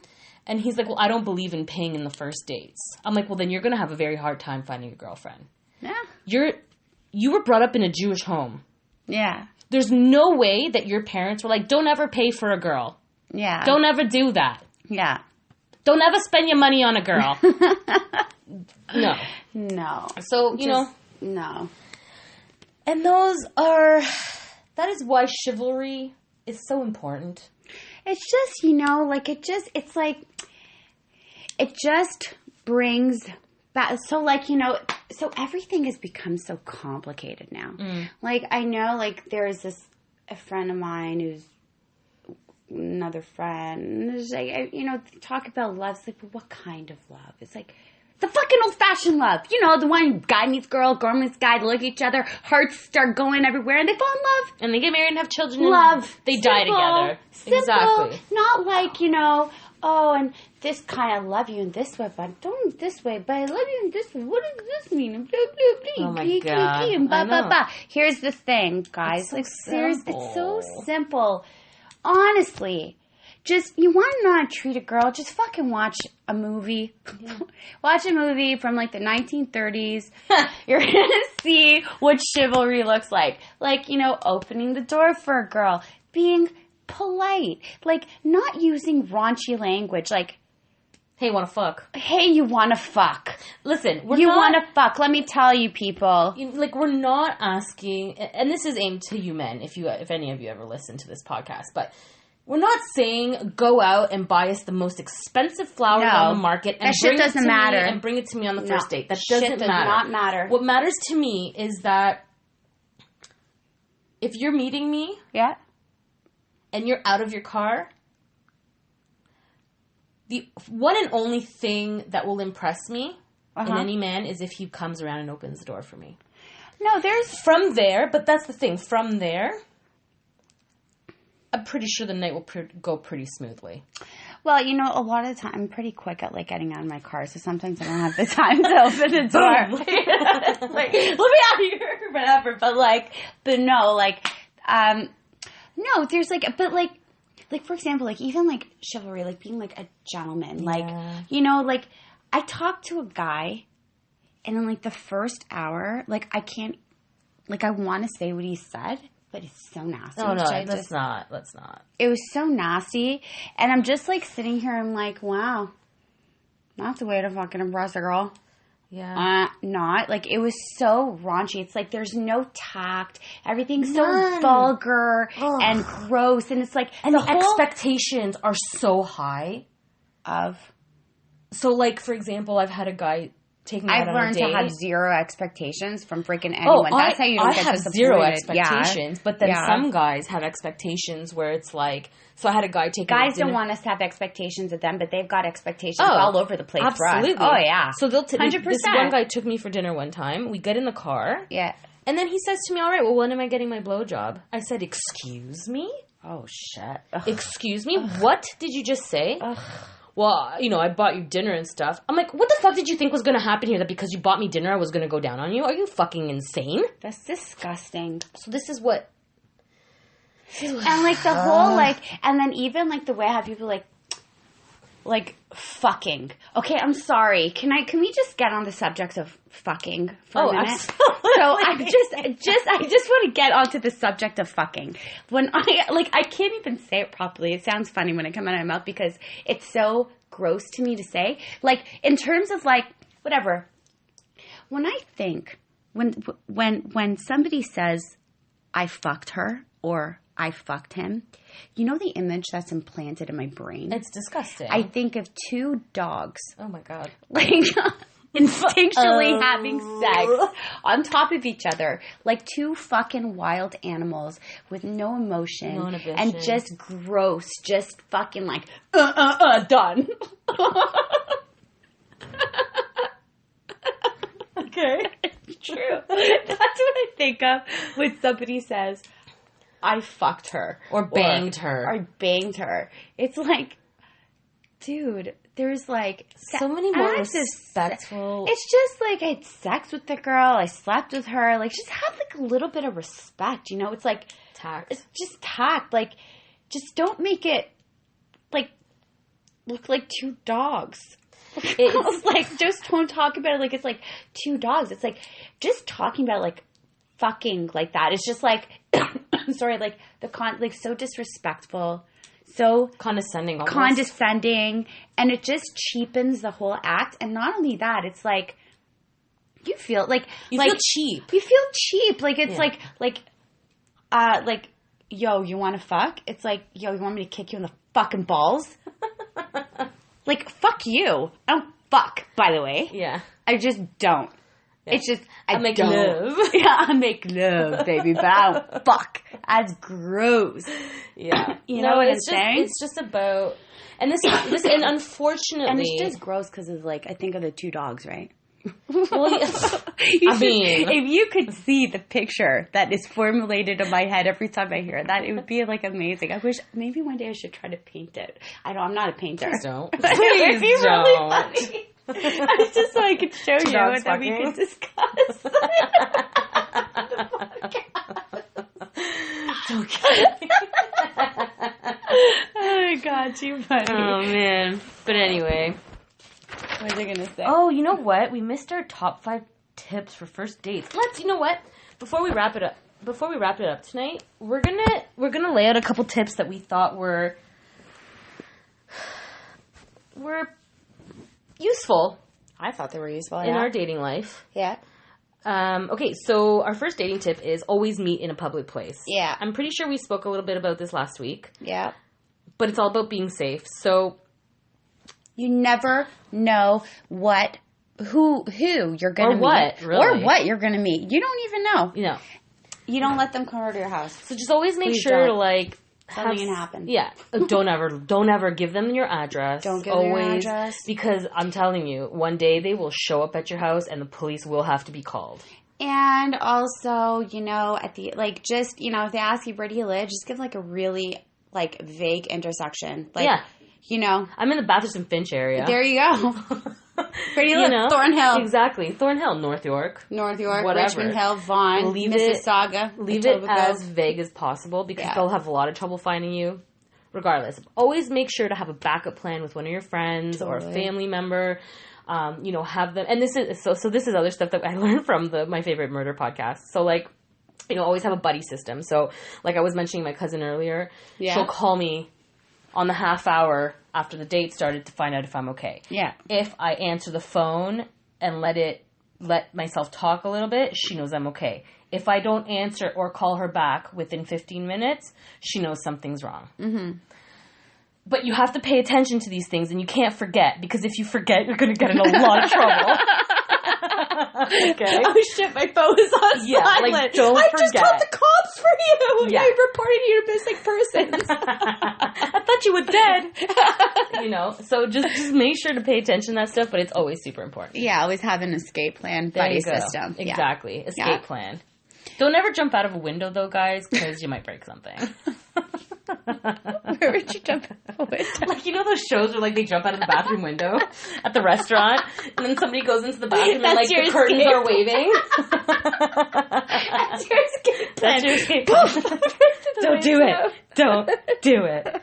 And he's like, well, I don't believe in paying in the first dates. I'm like, well, then you're going to have a very hard time finding a girlfriend. Yeah. You were brought up in a Jewish home. Yeah. There's no way that your parents were like, don't ever pay for a girl. Yeah. Don't ever do that. Yeah. Don't ever spend your money on a girl. No. No. So, you know. No. And that is why chivalry is so important. It's just, like, it just brings back, so, like, so everything has become so complicated now. Like, I know, like, there's a friend of mine who's another friend, and it's like, talk about love. It's like, but what kind of love? It's like, the fucking old-fashioned love. The one guy meets girl meets guy, they look at each other, hearts start going everywhere, and they fall in love. And they get married and have children. Love. And they die together. Simple. Exactly. Not like, and this kind of love you in this way, but don't this way, but I love you in this way. What does this mean? And blah, blah, blah, oh my God. and blah, blah, blah. Here's the thing, guys. So like, simple. It's so simple. Honestly. Just, you want to not treat a girl, just fucking watch a movie. Yeah. Watch a movie from, like, the 1930s. You're going to see what chivalry looks like. Like, opening the door for a girl. Being polite. Like, not using raunchy language. Like, hey, you want to fuck? Hey, you want to fuck. Listen, you want to fuck. Let me tell you, people. Like, we're not asking, and this is aimed to you men, if any of you ever listen to this podcast, but we're not saying go out and buy us the most expensive flowers on the market and bring it to me and bring it to me on the first date. That doesn't matter. Not matter. What matters to me is that if you're meeting me, and you're out of your car, the one and only thing that will impress me in any man is if he comes around and opens the door for me. No, there's from there, but that's the thing. From there, I'm pretty sure the night will go pretty smoothly. Well, a lot of the time, I'm pretty quick at, like, getting out of my car, so sometimes I don't have the time to open the door. Like, let me out of here, whatever. But no, no, there's, like, but, like, for example, like, even, like, chivalry, like, being, like, a gentleman. Like, like, I talked to a guy, and in, like, the first hour, like, I can't, like, I want to say what he said, but it's so nasty. Oh, no, let's not. It was so nasty. And I'm just, like, sitting here, I'm like, wow. Not the way to fucking impress a girl. Yeah. Not. Like, it was so raunchy. It's like there's no tact. Everything's so vulgar and gross. And it's like... And the expectations are so high. So, like, for example, I've had a guy... I've learned to have zero expectations from freaking anyone. That's how you don't get disappointed. Zero expectations, but then some guys have expectations where it's like... So I had a guy taking... Guys don't want us to have expectations of them, but they've got expectations all over the place for us. Absolutely. Oh, yeah. So 100%. This one guy took me for dinner one time. We get in the car. Yeah. And then he says to me, all right, well, when am I getting my blowjob? I said, excuse me? Oh, shit. Excuse me? What did you just say? Well, I bought you dinner and stuff. I'm like, what the fuck did you think was going to happen here? That because you bought me dinner, I was going to go down on you? Are you fucking insane? That's disgusting. So this is what... And, like, the whole, like... And then even, like, the way I have people, like, fucking. Okay, I'm sorry. Can we just get on the subject of fucking for a minute? Absolutely. So I just want to get onto the subject of fucking. When I can't even say it properly. It sounds funny when it comes out of my mouth because it's so gross to me to say. Like, in terms of, like, whatever. When I think, when somebody says, I fucked her or I fucked him, the image that's implanted in my brain? It's disgusting. I think of two dogs. Oh my God. Like, instinctually having sex on top of each other. Like two fucking wild animals with no emotion. No inhibition. And just gross. Just fucking like, done. Okay. True. That's what I think of when somebody says, I fucked her. Or banged her. Or banged her. It's like, dude, there's like... So many more respectful... It's just like I had sex with the girl. I slept with her. Like, just have like a little bit of respect, It's like... Tact. It's just tact. Like, just don't make it, like, look like two dogs. It's like, just don't talk about it like it's like two dogs. It's like, just talking about like fucking like that. It's just like, I'm sorry, like like so disrespectful, so condescending, almost. condescending, and it just cheapens the whole act. And not only that, it's like you feel like feel cheap. You feel cheap. Like it's like yo, you want to fuck? It's like, yo, you want me to kick you in the fucking balls? Like, fuck you. I don't fuck, by the way. Yeah. I just don't. Yeah. It's just, I make love. Yeah, I make love, baby, but I don't fuck. That's gross. Yeah. You know what I'm saying? It's just about, and and unfortunately. And it's just gross because of, like, I think of the two dogs, right? Well, I mean, if you could see the picture that is formulated in my head every time I hear that, it would be like amazing. I wish maybe one day I should try to paint it. I'm not a painter. Please don't. It'd be Please really don't. funny. It's just so I could show you and then we could discuss. Okay. Oh my god, too funny. Oh man. But anyway. What was I gonna say? Oh, you know what? We missed our top 5 tips for first dates. You know what? Before we wrap it up tonight, we're gonna lay out a couple tips that we thought were useful. I thought they were useful in our dating life. Yeah. Okay, so our first dating tip is always meet in a public place. Yeah. I'm pretty sure we spoke a little bit about this last week. Yeah. But it's all about being safe. So you never know who you're going to meet. Really. Or what you're going to meet. You don't even know. You know. You don't let them come over to your house. So just always make sure don't. to, like, something can happen. Yeah. Don't ever give them your address. Don't give them your address. Because I'm telling you, one day they will show up at your house and the police will have to be called. And also, you know, at the, like, just, you know, if they ask you where do you live, just give, like, a really, like, vague intersection. Like, yeah. You know. I'm in the Bathurst and Finch area. There you go. Where do you live? Know? Thornhill. Exactly. Thornhill, North York. Whatever. Richmond Hill, Vaughan, Mississauga. Leave it as vague as possible because they'll have a lot of trouble finding you. Regardless. Always make sure to have a backup plan with one of your friends or a family member. You know, have them. And this is so this is other stuff that I learned from My Favorite Murder podcast. So, like, you know, always have a buddy system. So, like I was mentioning my cousin earlier, she'll call me on the half hour after the date started to find out if I'm okay. Yeah. If I answer the phone and let myself talk a little bit, she knows I'm okay. If I don't answer or call her back within 15 minutes, she knows something's wrong. Mm-hmm. But you have to pay attention to these things, and you can't forget, because if you forget, you're going to get in a lot of trouble. Okay. Oh shit, my phone is on silent. Like, don't forget. I just called the cops for you. Yeah. I reported you to missing persons. I thought you were dead. You know, so just make sure to pay attention to that stuff, but it's always super important. Yeah, always have an escape plan, buddy system. Exactly. Yeah. Escape plan. Don't ever jump out of a window, though, guys, because you might break something. Where would you jump out of a window? Like, you know those shows where, like, they jump out of the bathroom window at the restaurant, and then somebody goes into the bathroom and, like, the curtains are waving? That's your escape plan. That's your escape plan. Don't do it. Don't do it.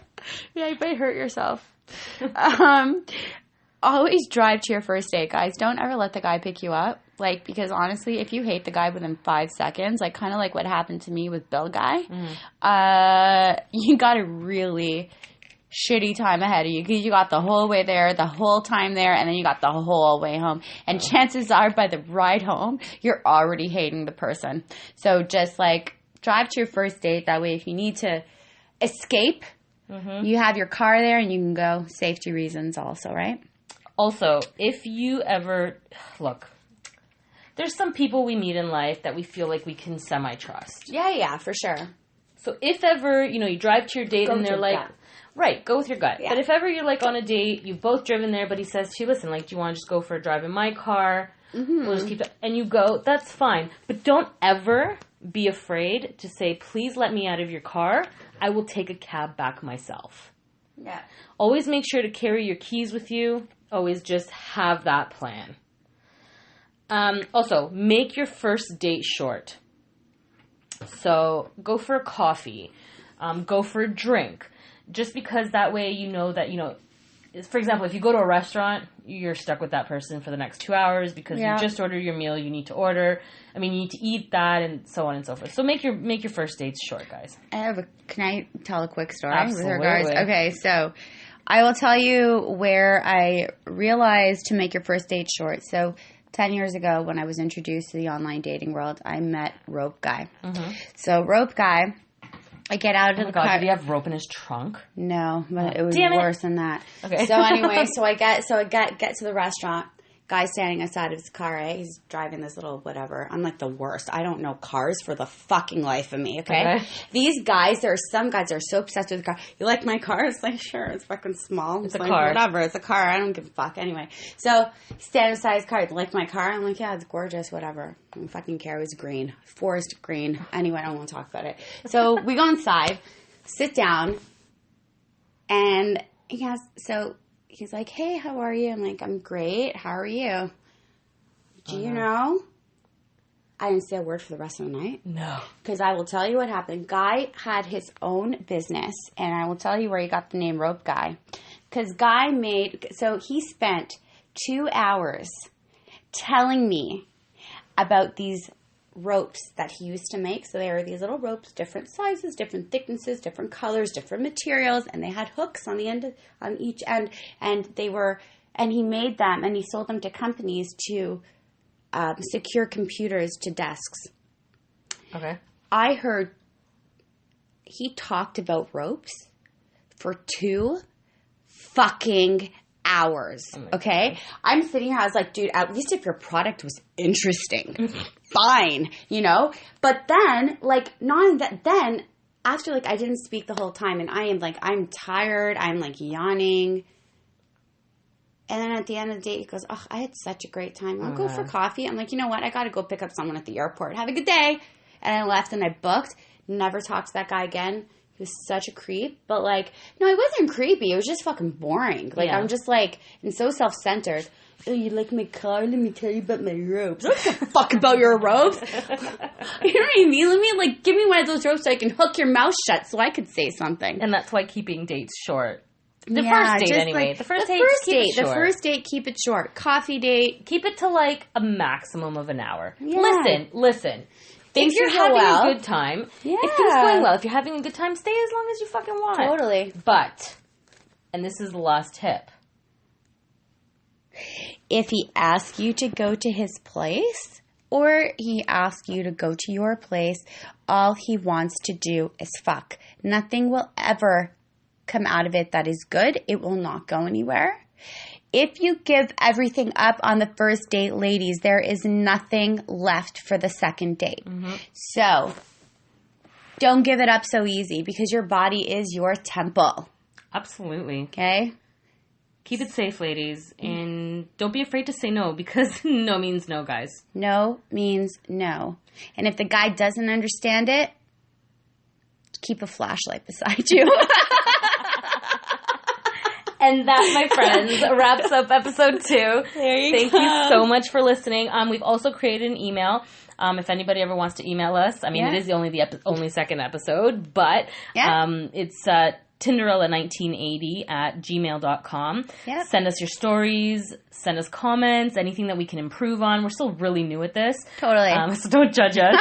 Yeah, you might hurt yourself. Always drive to your first date, guys. Don't ever let the guy pick you up. Like, because honestly, if you hate the guy within 5 seconds, like kind of like what happened to me with Bill Guy, you got a really shitty time ahead of you. Because you got the whole way there, the whole time there, and then you got the whole way home. And chances are, by the ride home, you're already hating the person. So just like drive to your first date. That way, if you need to escape, you have your car there and you can go. Safety reasons also, right? Also, if you ever look, there's some people we meet in life that we feel like we can semi-trust. Yeah, for sure. So if ever, you know, you drive to your date and they're like, right, go with your gut. Yeah. But if ever you're like on a date, you've both driven there, but he says to you, listen, like, do you want to just go for a drive in my car? We'll just keep and you go, that's fine. But don't ever be afraid to say, please let me out of your car. I will take a cab back myself. Yeah. Always make sure to carry your keys with you. Always just have that plan. Also, make your first date short. So go for a coffee. Go for a drink. Just because that way you know that, you know, for example, if you go to a restaurant, you're stuck with that person for the next 2 hours because you just ordered your meal. You need to order. I mean, you need to eat that, and so on and so forth. So make your first dates short, guys. Can I tell a quick story? Absolutely. With regards? Okay, so I will tell you where I realized to make your first date short. So 10 years ago, when I was introduced to the online dating world, I met Rope Guy. Mm-hmm. So Rope Guy, I get out of the car. Did he have rope in his trunk? No, but it was worse than that. Okay. So anyway, I get to the restaurant. Guy standing outside of his car, right? He's driving this little whatever. I'm like the worst. I don't know cars for the fucking life of me, okay? These guys, there are some guys that are so obsessed with the car. You like my car? It's like, sure, it's fucking small. It's a like, car. Whatever, it's a car. I don't give a fuck. Anyway, so stand beside his car. You like my car? I'm like, yeah, it's gorgeous, whatever. I don't fucking care. It was green. Forest green. Anyway, I don't want to talk about it. So we go inside, sit down, and he has, he's like, hey, how are you? I'm like, I'm great. How are you? Do you know? I didn't say a word for the rest of the night. No. Because I will tell you what happened. Guy had his own business, and I will tell you where he got the name Rope Guy. Because he spent 2 hours telling me about these ropes that he used to make. So there were these little ropes, different sizes, different thicknesses, different colors, different materials, and they had hooks on the end, on each end, and he made them and he sold them to companies to secure computers to desks. Okay. I heard he talked about ropes for 2 fucking hours. Okay? I'm sitting here, I was like, dude, at least if your product was interesting, fine, you know? But then, like, not only that, then after, like, I didn't speak the whole time, and I'm tired, I'm, like, yawning. And then at the end of the day, he goes, oh, I had such a great time. I'll go for coffee. I'm like, you know what? I got to go pick up someone at the airport. Have a good day. And I left and I booked. Never talked to that guy again. He was such a creep. But, like, no, he wasn't creepy. It was just fucking boring. Like, I'm just, like, and so self-centered. Oh, you like my car? Let me tell you about my ropes. I don't give a fuck about your ropes. You know what I mean? Let me, like, give me one of those ropes so I can hook your mouth shut so I could say something. And that's why keeping dates short. The first date, anyway. Like, the first date, keep it short. Coffee date. Keep it to, like, a maximum of an hour. Yeah. Listen. Things if you're having a good time, if things going well, if you're having a good time, stay as long as you fucking want. Totally. But, and this is the last tip. If he asks you to go to his place, or he asks you to go to your place, all he wants to do is fuck. Nothing will ever come out of it that is good. It will not go anywhere. If you give everything up on the first date, ladies, there is nothing left for the second date. Mm-hmm. So don't give it up so easy because your body is your temple. Absolutely. Okay? Keep it safe, ladies, and don't be afraid to say no because no means no, guys. No means no. And if the guy doesn't understand it, keep a flashlight beside you. And that, my friends, wraps up episode 2. Thank you so much for listening. We've also created an email. If anybody ever wants to email us, I mean, it is only second episode, but it's Tinderella1980 @gmail.com. Yep. Send us your stories, send us comments, anything that we can improve on. We're still really new at this. Totally. So don't judge us.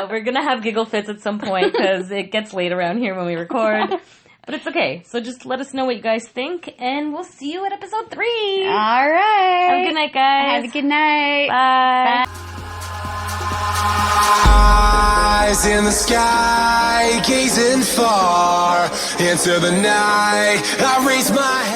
We're going to have giggle fits at some point because it gets late around here when we record. But it's okay. So just let us know what you guys think, and we'll see you at episode 3. All right. Have a good night, guys. Have a good night. Bye. Eyes in the sky, gazing far into the night. I raise my head.